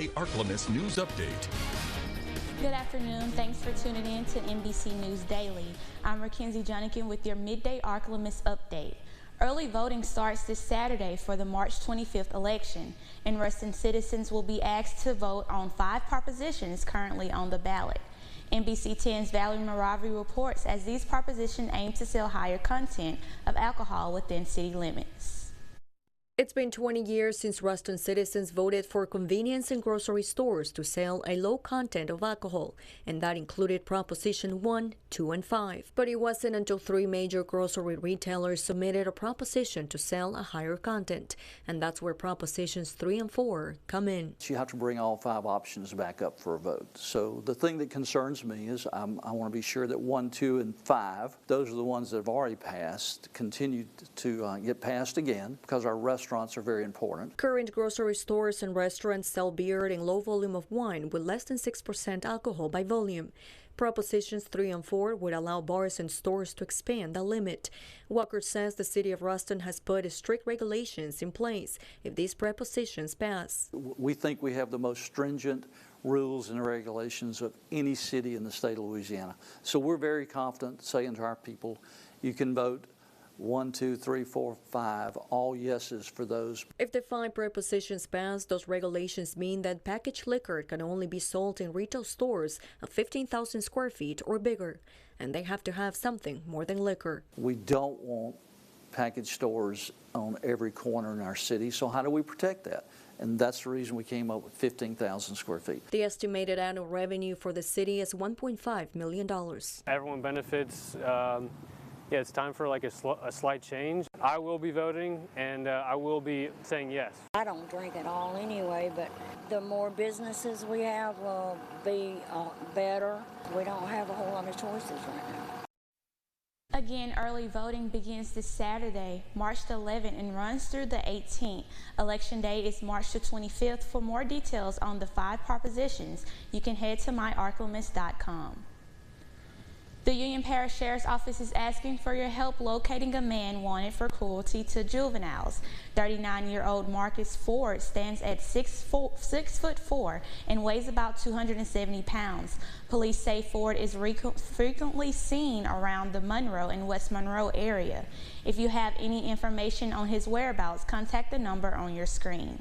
Midday Ark-La-Miss News Update. Good afternoon. Thanks for tuning in to NBC News Daily. I'm Mackenzie Junikin with your Midday Ark-La-Miss update. Early voting starts this Saturday for the March 25th election, and Ruston citizens will be asked to vote on 5 propositions currently on the ballot. NBC 10's Valerie Maravi reports as these propositions aim to sell higher content of alcohol within city limits. It's been 20 years since Ruston citizens voted for convenience and grocery stores to sell a low content of alcohol, and that included Proposition 1, 2, and 5. But it wasn't until 3 major grocery retailers submitted a proposition to sell a higher content, and that's where Propositions 3 and 4 come in. You have to bring all 5 options back up for a vote. So the thing that concerns me is I want to be sure that 1, 2, and 5, those are the ones that have already passed, continue to get passed again, because our restaurants are very important. Current grocery stores and restaurants sell beer and low volume of wine with less than 6% alcohol by volume. Propositions 3 and 4 would allow bars and stores to expand the limit. Walker says the city of Ruston has put strict regulations in place if these propositions pass. We think we have the most stringent rules and regulations of any city in the state of Louisiana. So we're very confident saying to our people, you can vote 1, 2, 3, 4, 5, all yeses for those. If the 5 propositions pass, those regulations mean that packaged liquor can only be sold in retail stores of 15,000 square feet or bigger, and they have to have something more than liquor. We don't want packaged stores on every corner in our city, so how do we protect that? And that's the reason we came up with 15,000 square feet. The estimated annual revenue for the city is $1.5 million. Everyone benefits. Yeah, it's time for like a slight change. I will be voting, and I will be saying yes. I don't drink at all anyway, but the more businesses we have will be better. We don't have a whole lot of choices right now. Again, early voting begins this Saturday, March the 11th, and runs through the 18th. Election day is March the 25th. For more details on the 5 propositions, you can head to myarklamiss.com. The Union Parish Sheriff's Office is asking for your help locating a man wanted for cruelty to juveniles. 39-year-old Marcus Ford stands at 6'4" and weighs about 270 pounds. Police say Ford is frequently seen around the Monroe and West Monroe area. If you have any information on his whereabouts, contact the number on your screen.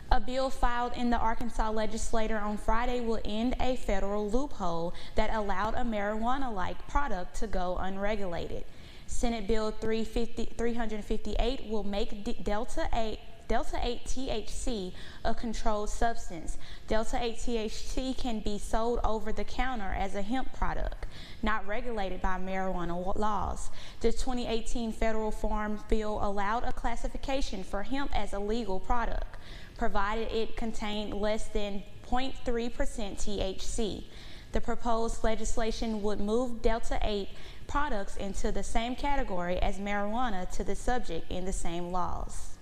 A bill filed in the Arkansas legislature on Friday will end a federal loophole that allowed a marijuana-like product to go unregulated. Senate Bill 358 will make Delta 8 THC a controlled substance. Delta 8 THC can be sold over the counter as a hemp product, not regulated by marijuana laws. The 2018 federal farm bill allowed a classification for hemp as a legal product, provided it contained less than 0.3% THC. The proposed legislation would move Delta 8 products into the same category as marijuana to the subject in the same laws.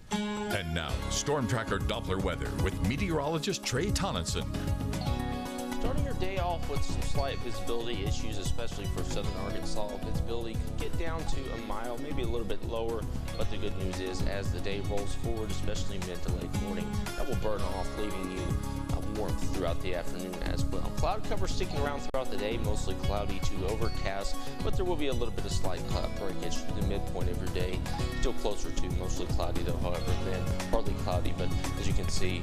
And now, Storm Tracker Doppler weather with meteorologist Trey Tonneson. Starting your day off with some slight visibility issues, especially for southern Arkansas. Visibility could get down to a mile, maybe a little bit lower, but the good news is as the day rolls forward, especially mid to late morning, that will burn off, leaving you warmth throughout the afternoon as well. Cloud cover sticking around throughout the day, mostly cloudy to overcast, but there will be a little bit of slight cloud breakage to the midpoint of your day. Still closer to mostly cloudy though, however, than partly cloudy, but as you can see,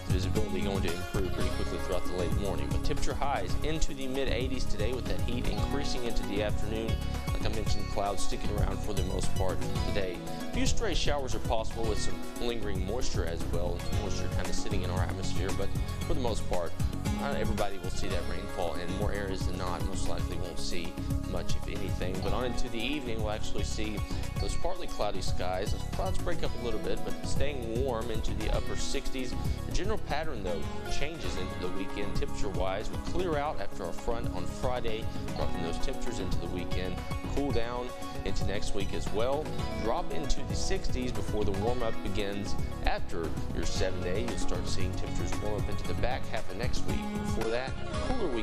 the visibility going to improve pretty quickly throughout the late morning. But temperature highs into the mid-80s today, with that heat increasing into the afternoon. Like I mentioned, clouds sticking around for the most part today. A few stray showers are possible with some lingering moisture as well. Moisture kind of sitting in our atmosphere, but for the most part, not everybody will see that rainfall, and more areas than not most likely won't see much, if anything. But on into the evening, we'll actually see those partly cloudy skies. Those clouds break up a little bit, but staying warm into the upper 60s. The general pattern, though, changes into the weekend temperature-wise. We clear out after our front on Friday, dropping those temperatures into the weekend. Cool down into next week as well. Drop into the 60s before the warm-up begins. After your 7-day, you'll start seeing temperatures warm up into the back half of next week. Before that, cooler week.